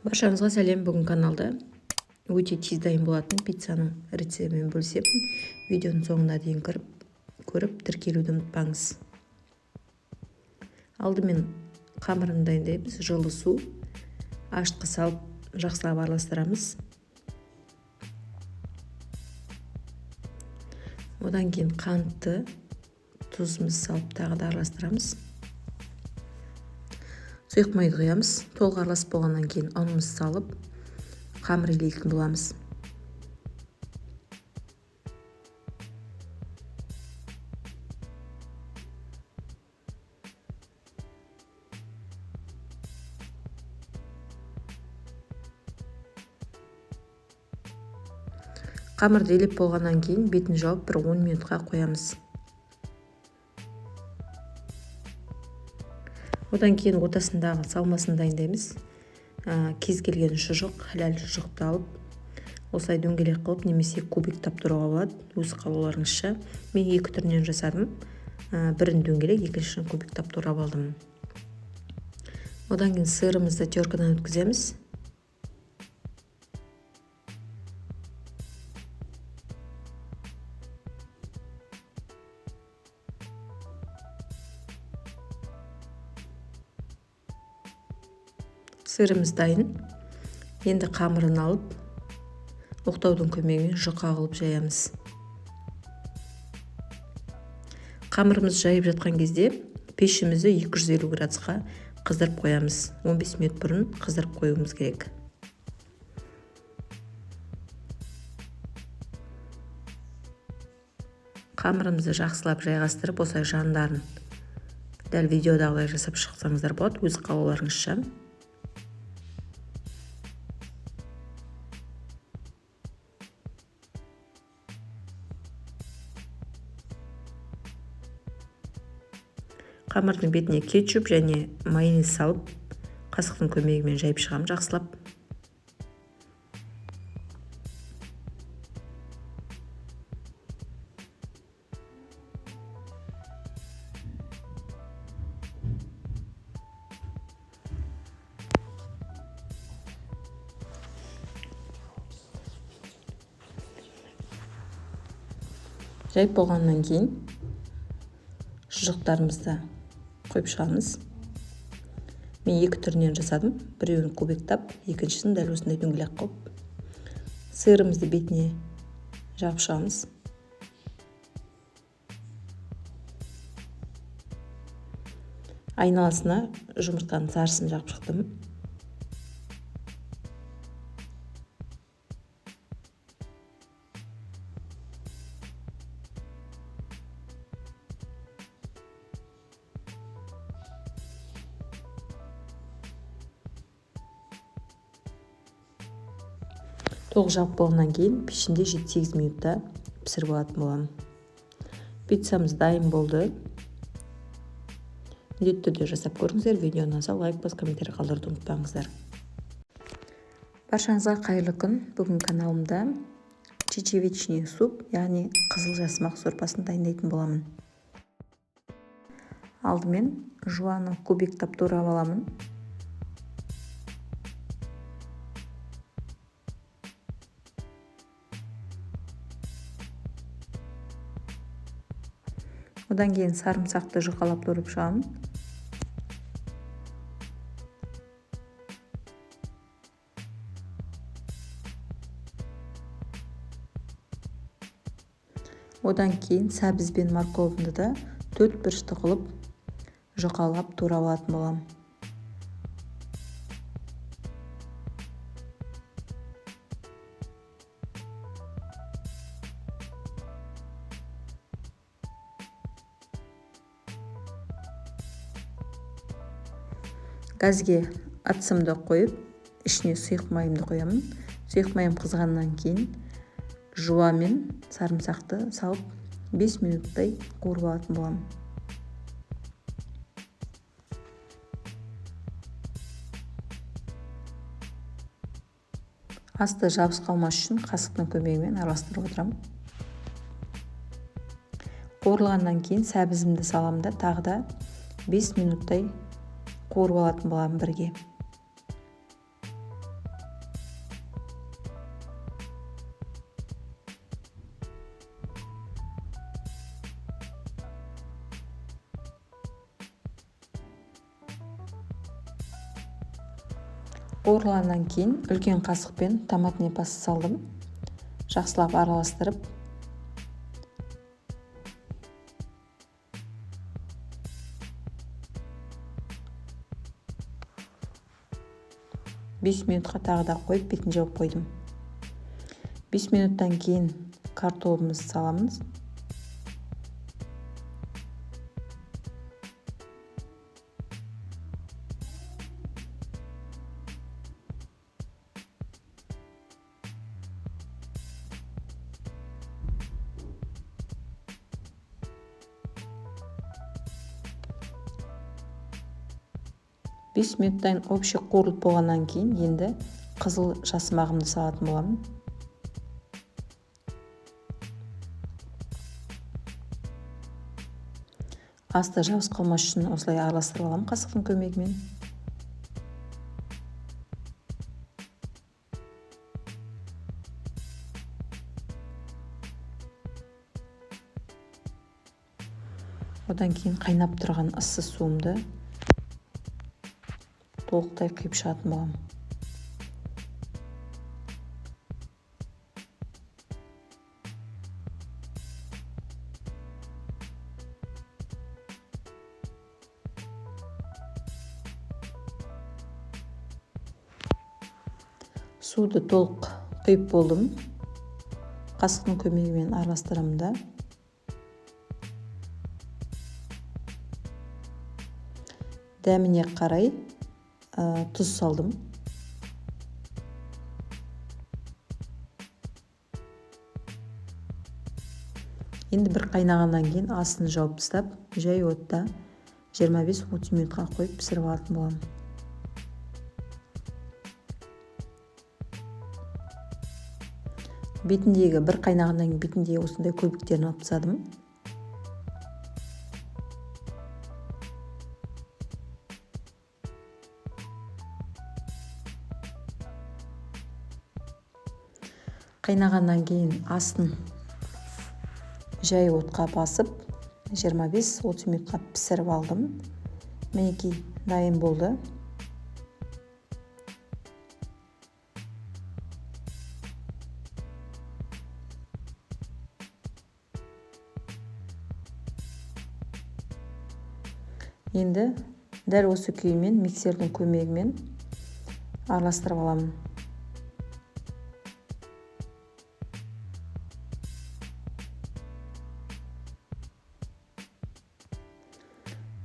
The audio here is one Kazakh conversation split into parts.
Баршаңызға сәлем. Бүгін каналда өте тез дайын болатын пиццаның рецептімен бөлісемін. Видеоның соңына дейін көріп тіркелуді ұмытпаңыз. Алдымен қамырын дайындаймыз. Жылы су, ашытқы салып жақсылап араластырамыз. Одан кейін қантты, тұзымызды салып тағы да араластырамыз. Сұйық майды құямыз. Толық араласып болғаннан кейін ұнымызды салып қамыр илейтін боламыз. Қамырды илеп болғаннан кейін бетін жауып бір 10 минутқа қоямыз. Одан кейін ортасындағы салмасын дайындаймыз. Кез келген шұжық, халал шұжықты алып, осылай дөңгелек қылып немесе кубик таптыруға болады. Өз қалауларыңызша. Мен 2 түрінен жасадым. Бірін дөңгелек, екіншісін кубик таптырып алдым. Одан кейін сырымызды теркадан өткіземіз. Сырымыз дайын. Енді қамырын алып, оқтаудың көмегімен жұқа қылып жаямыз. Қамырымыз жайып жатқан кезде пешімізді 250 градусқа қыздырып қоямыз. 15 минут бұрын қыздырып қоюымыз керек. Қамырымызды жақсылап жайғастырып, осылай жандарын дәл видеодағылай жасап шықсаңыздар болады, өз қалауларыңызша. Қамырдың бетіне кетчуп және майонез салып, қасықтың көмегімен жайып шығамын жақсылап. Жайып болғаннан кейін шұжықтарымызды қойып шығамыз. Мен 2 түрінен жасадым. Біреуін кубиктап, екіншісін дәл осындай дөңгелек қылып. Сырымызды бетіне жағып шығамыз. Айналасына жұмыртқаның сарысын жағып шықтым. Толық жағып болғаннан кейін пешінде 7-8 минутта пісіріп алатын боламын. Пиццамыз дайын болды. Міндетті түрде жасап көріңіздер. Видеоны ұнаса лайк басып комментарий қалдыруды ұмытпаңыздар. Баршаңызға қайырлы күн. Бүгін каналымда чечевичный суп, яғни қызыл жасымақ сорпасын дайындайтын боламын. Алдымен жуаны кубик таптырып аламын. Одан кейін сарымсақты жұқалап турып шығамын. Одан кейін сәбіз бен морковымды да 4 бұрышты қылып жұқалап турап алатын боламын. Газге атсымды қойып, ішіне сұйық майымды қоямын. Сұйық майым қызғаннан кейін жуа мен сарымсақты салып 5 минуттай қуырып алатын боламын. Асты жабыс қалмас үшін қасықтың көмегімен араластырып отырамын. Қуырылғаннан кейін сәбізімді саламын да тағы да 5 минуттай қуырып алатын боламын бірге. Қуырылғаннан кейін үлкен қасықпен томатный паста салдым. Жақсылап араластырып, бес минутқа тағы да қойып бетін жауып қойдым. 5 минуттан кейін картоплымызды саламыз. Бес минуттан общий қуырылып болғаннан кейін енді қызыл жасымағымды салатын боламын. Асты жабыс қалмас үшін осылай араластырып аламын қасықтың көмегімен. Одан кейін қайнап тұрған ыстық суымды толықтай құйып шығатын боламын. Суды толық құйып болдым. Қасықтың көмегімен араластырамын да. Дәміне қарай тұз салдым. Енді бір қайнағаннан кейін астын жауып тастап, жай отта 25-30 минутқа қойып пісіріп алатын боламын. Бетіндегі бір қайнағаннан кейін бетіндегі осындай көбіктерін алып тастадым. Қайнағаннан кейін астын жай отқа басып 25-30 минутқа пісіріп алдым. Мінекей дайын болды. Енді дәл осы күймен миксердің көмегімен араластырып аламын.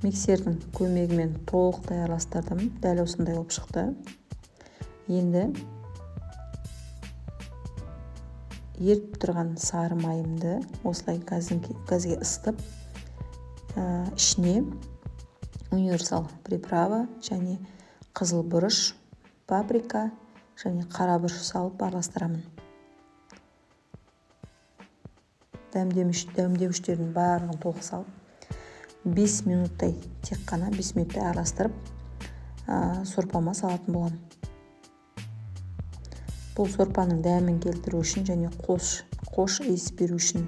Миксердің көмегімен толықтай араластырдым. Дәл осындай болып шықты. Енді еріп тұрған сары майымды осылай газге ысытып, ішіне универсал приправа және қызыл бұрыш, паприка және қара бұрыш салып араластырамын. Дәмдеуіштердің барлығын толық салып 5 минуттай, тек қана 5 минуттай араластырып, сорпама салатын боламын. Бұл сорпаның дәмін келтіру үшін және қош иіс беруші.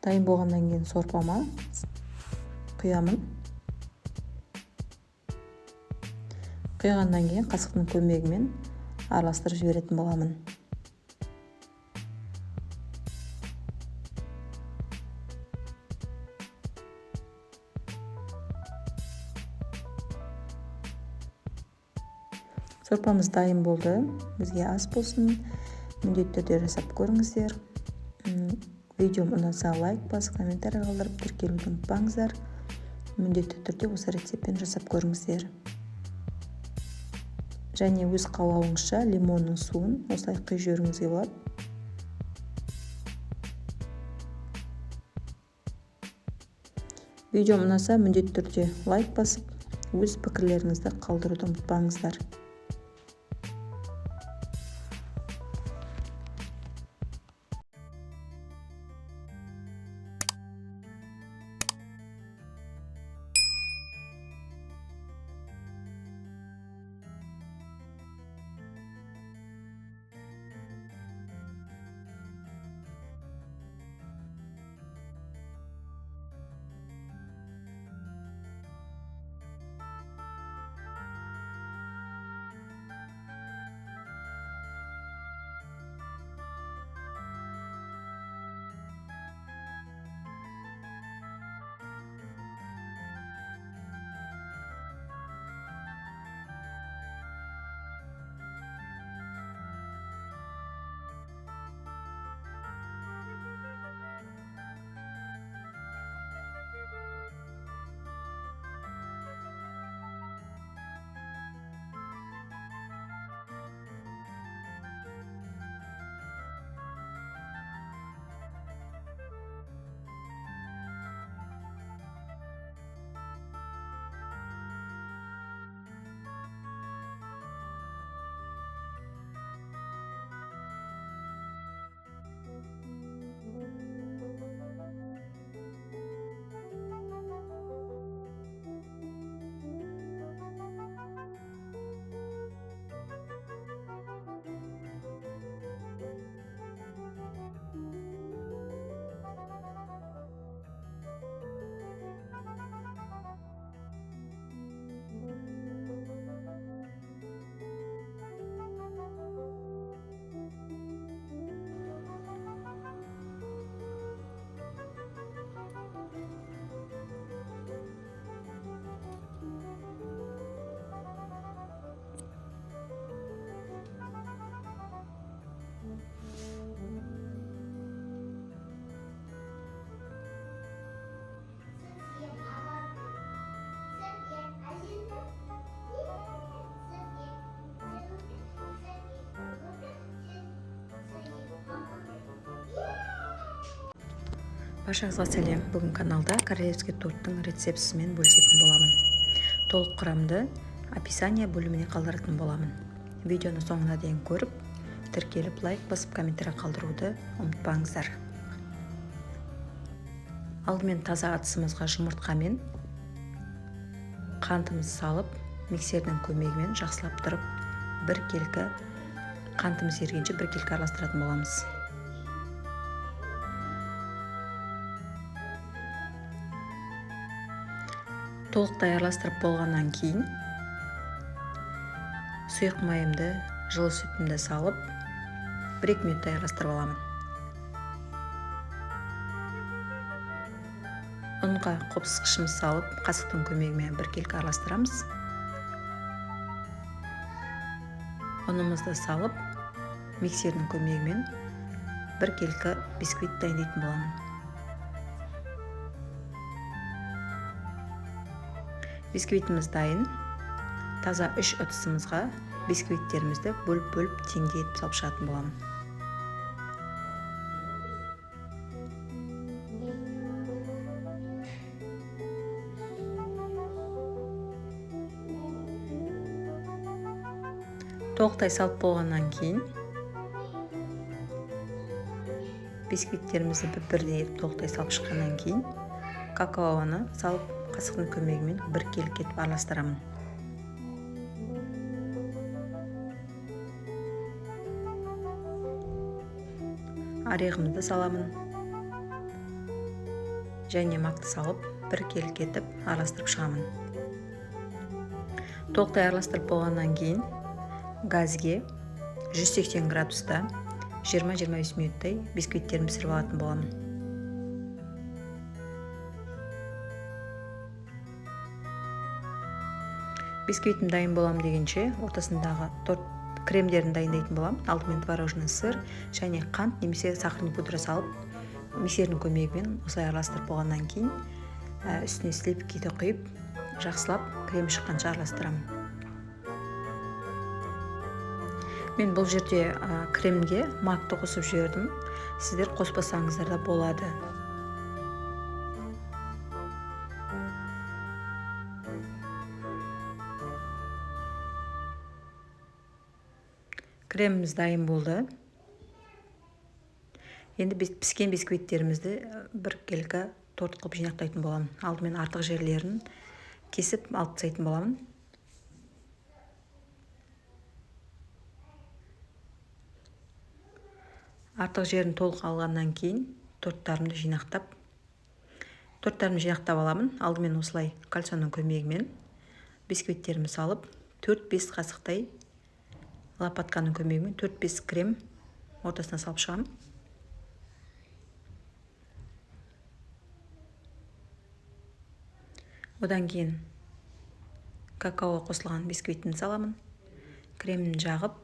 Дайын болғаннан кейін сорпама құямын. Құйғаннан кейін қасықтың көмегімен араластырып жіберетін боламын. Сорпамыз дайын болды. Бізге ас болсын. Міндетті түрде жасап көріңіздер. Видеом ұнаса лайк басып, комментарий қалдырып, тіркелуді ұмытпаңыздар. Міндетті түрде осы рецептпен жасап көріңіздер. Және өз қалауыңызша лимонның суын осылай құйып жіберуіңізге болады. Видеом ұнаса міндетті түрде лайк басып, өз пікірлеріңізді қалдыруды ұмытпаңыздар. Баршаңызға сәлем. Бүгін каналда королевский торттың рецептісімен бөлісетін боламын. Толық құрамды описание бөліміне қалдыратын боламын. Видеоны соңына дейін көріп, тіркеліп лайк басып комментарий қалдыруды ұмытпаңыздар. Алдымен таза ыдысымызға жұмыртқамен қантымызды салып, миксердің көмегімен жақсылап тұрып, бір келкі қантымыз ергенше бір келкі араластыратын боламыз. Толықтай араластырып болғаннан кейін сұйық майымды, жылы сүтімді салып 1-2 минуттай араластырып аламын. Ұнға қопсықшымыз салып, қасықтың көмегімен бір келкі араластырамыз. Ұнымызды салып, миксердің көмегімен бір келкі бисквит дайындайтын боламын. Бисквитіміз дайын. Таза 3 ыдысымызға бисквиттерімізді бөліп теңдей етіп салып шығатын боламын. Толықтай салып болғаннан кейін бисквиттерімізді бірдей етіп толықтай салып шыққаннан кейін какаоны салып қасықтың көмегімен бір келкі етіп араластырамын. Орегімізді саламын. Және макты салып бір келкі етіп араластырып шығамын. Толықтай араластырып болғаннан кейін газге 180 градуста 20-25 минуттай бисквиттерімді пісіріп алатын боламын. Бисквитім дайын болам дегенше, ортасындағы торт кремдерін дайындайтын болам. Алдымен творожный сыр және қант немесе сахарный пудра салып, миксердің көмегімен осылай араластырып болғаннан кейін үстіне сливкиді құйып, жақсылап крем шыққанша араластырамын. Мен бұл жерде кремге макты қосып жібердім. Сіздер қоспасаңыздар да болады. Креміміз дайын болды. Енді піскен бисквиттерімізді бір келкі торт қылып жинақтайтын боламын. Алдымен артық жерлерін кесіп алып тастайтын боламын. Артық жерін толық алғаннан кейін торттарымды жинақтап аламын. Алдымен осылай кальцияның көмегімен бисквиттерімді салып 4-5 қасықтай лопатканың көмегімен 4-5 крем ортасына салып шығамын. Одан кейін какао қосылған бисквитін саламын. Кремін жағып,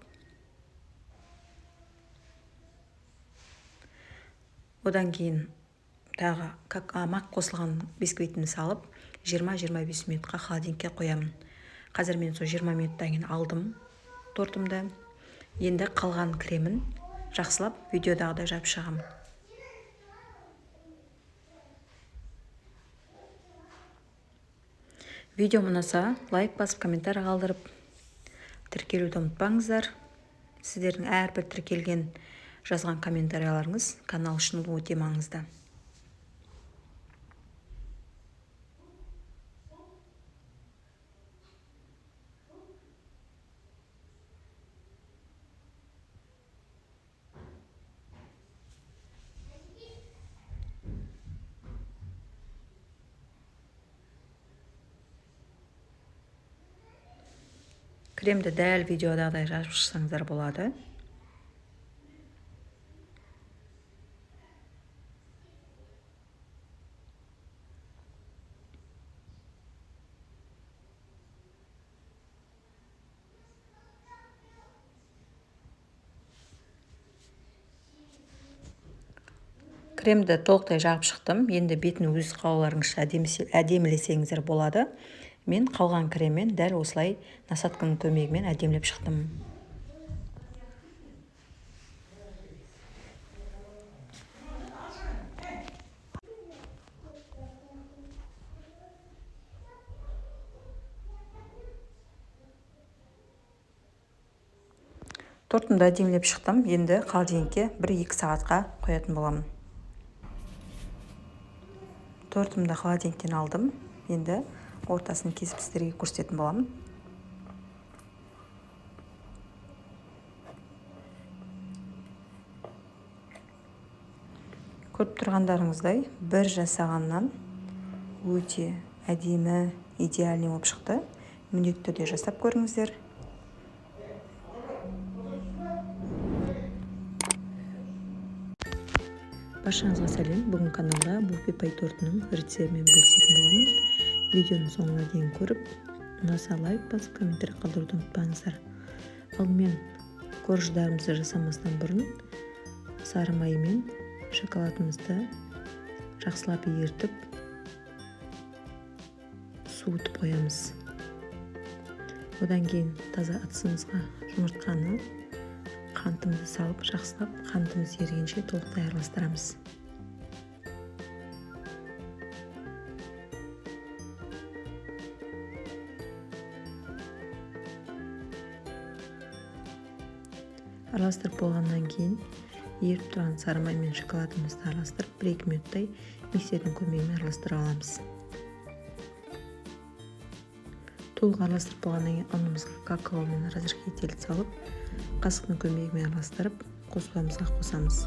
одан кейін тағы мак қосылған бисквитін салып 20-25 минутқа холодильникке қоямын. Қазір мен сол 20 минуттан кейін алдым тортымды. Енді қалған кремін жақсылап видеодағыдай жайып шығамын. Видео ұнаса, лайк басып, комментарий қалдырып, тіркелуді ұмытпаңыздар. Сіздердің әрбір тіркелген жазған комментарияларыңыз канал үшін өте маңызды. Кремді дәл видеодағыдай жазып шықсаңыздар болады. Кремді толықтай жағып шықтым. Енді бетін өз қалауларыңызша әдемілесеңіздер болады. Мен қалған креммен дәл осылай насатканың көмегімен әдемілеп шықтым. Тортымды әдемілеп шықтым. Енді холодильникке 1-2 сағатқа қоятын боламын. Тортымды холодильниктен алдым. Енді ортасын кесіп сіздерге көрсететін боламын. Көріп тұрғандарыңыздай, бір жасағаннан өте әдемі, идеальный болып шықты. Міндетті түрде жасап көріңіздер. Баршаңызға сәлем. Бүгін каналда буфе пай тортының рецептімен бөлісетін боламын. Видеоның соңына дейін көріп, ұнаса лайк басып, комментарий қалдыруды ұмытпаңыздар. Алдымен корждарымызды жасамастан бұрын сары май мен шоколадымызды жақсылап ерітіп, суытып қоямыз. Одан кейін таза ыдысымызға жұмыртқаны, қантымызды салып, жақсылап қантымыз ерігенше толықтай араластырамыз. Араластырып болғаннан кейін еріп тұрған сары май мен шоколадымызды араластырып 1-2 минуттай миксердің көмегімен араластыра аламыз. Толық араластырып болғаннан кейін ұнымызға какао мен разрыхлитель салып, қасықтың көмегімен араластырып, қосуымызға қосамыз.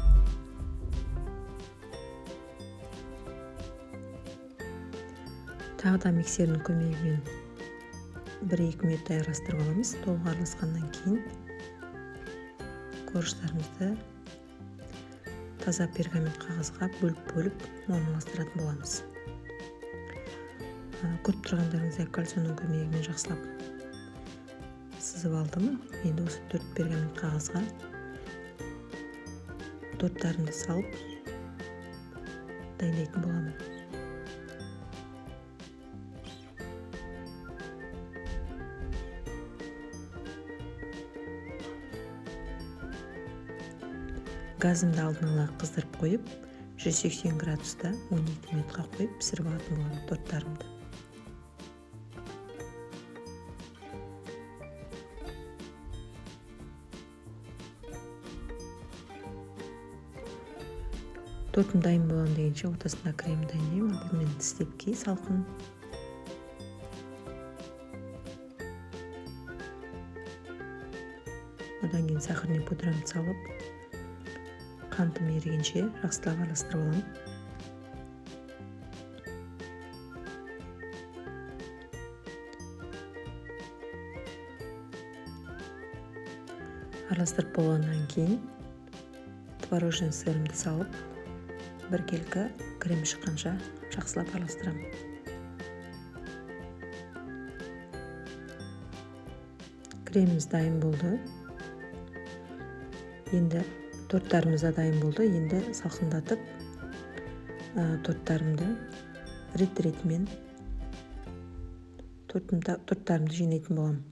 Тағы да миксердің көмегімен 1-2 минуттай араластырып аламыз. Толық араласқаннан кейін корждарымызды таза пергамент қағазға бөліп орналастыратын боламыз. Көріп тұрғандарыңыздай кальцияның көмегімен жақсылап сызып алдым. Енді осы 4 пергамент қағазға торттарымды салып дайындайтын боламын. Газымды алдын ала қыздырып қойып, 180 градуста 12 минутқа қойып пісіріп алатын боламын торттарымды. Тортым дайын болған дегенше ортасында крем дайындаймын. Бұл мен сливки салқын. Одан кейін сахарный пудрамды салып, қантым ерігенше жақсылап араластырып аламын. Араластырып болғаннан кейін творожный сырымды салып, 1 келкі крем шыққанша жақсылап араластырамын. Креміміз дайын болды. Енді торттарымыз да дайын болды. Енді салқындатып, торттарымды рет-ретімен торттарымды жинайтын боламын.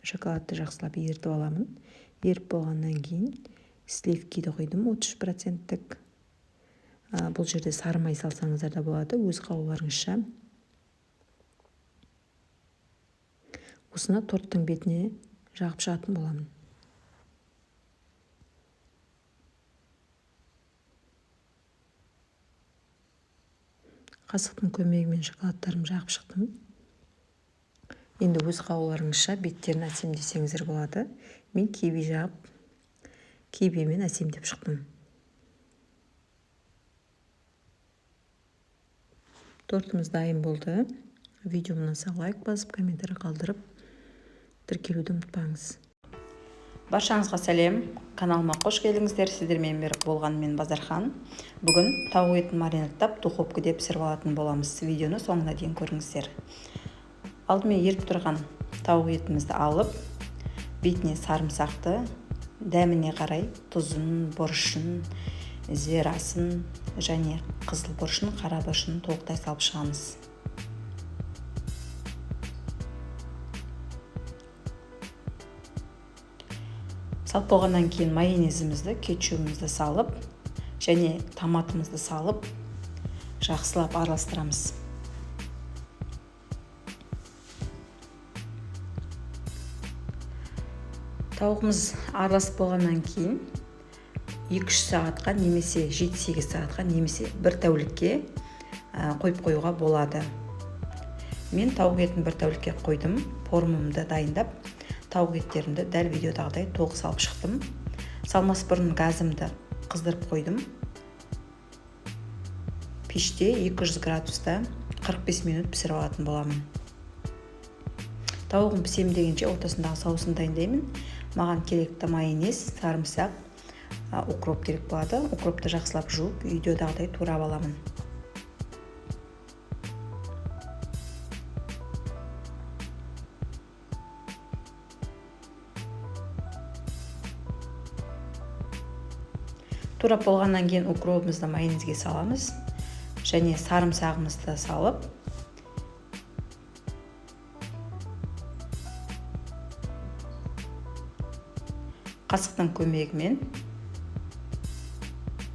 шоколадты жақсылап ерітіп аламын. Еріп болғаннан кейін сливкиді құйдым, 30%. Бұл жерде сары май салсаңыздар да болады, өз қалауларыңызша. Осыны торттың бетіне жағып шығатын боламын. Қасықтың көмегімен шоколадтарымды жағып шықтым. Енді өз қалауларыңызша беттерін әсемдесеңіздер болады. Мен киви жағып, кивимен әсемдеп шықтым. Тортымыз дайын болды. Видеоны ұнаса лайк басып, комментарий қалдырып, тіркелуді ұмытпаңыз. Баршаңызға сәлем. Каналыма қош келдіңіздер. Сіздермен беріп болған мен Базархан. Бүгін тауық етін маринадтап духовкада пісіріп алатын боламыз. Видеоны соңына дейін көріңіздер. Алдымен еріп тұрған тауық етімізді алып, бетіне сарымсақты, дәміне қарай тұзын, бұрышын, зирасын және қызыл бұрышын, қара бұрышын толықтай салып шығамыз. Салып болғаннан кейін майонезімізді, кетчупымызды салып және томатымызды салып жақсылап араластырамыз. Тауығымыз араласып болғаннан кейін 2-3 сағатқа немесе 7-8 сағатқа немесе бір тәулікке қойып қоюға болады. Мен тауық етін бір тәулікке қойдым, формамды дайындап, тауық еттерімді дәл видеодағыдай толық салып шықтым. Салмас бұрын газымды қыздырып қойдым. Пеште 200 градуста 45 минут пісіріп алатын боламын. Тауығым пісем дегенше ортасындағы соусын дайындаймын. Маған керекті майонез, сарымсақ, укроп керек болады. Укропты жақсылап жуып, видеодағыдай турап аламын. Турап болғаннан кейін укропымызды майонезге саламыз және сарымсағымызды салып, қасықтың көмегімен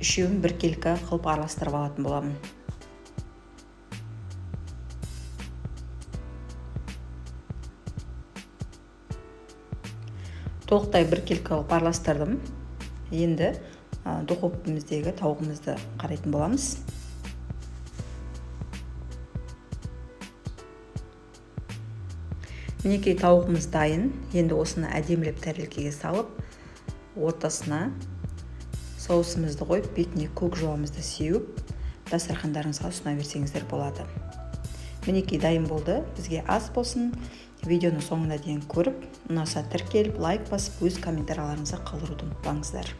үшеуін біркелкі қылып араластырып алатын боламын. Толықтай біркелкі қылып араластырдым. Енді духовкамыздегі тауығымызды қарайтын боламыз. Мінекей тауығымыз дайын. Енді осыны әдемілеп тәрелкеге салып, ортасына соусымызды қойып, бетіне көк жуамызды сеуіп, дастархандарыңызға ұсына берсеңіздер болады. Мінекей дайын болды. Бізге ас болсын. Видеоны соңына дейін көріп, ұнаса тіркеліп, лайк басып, өз комментарийлеріңізді қалдыруды ұмытпаңыздар.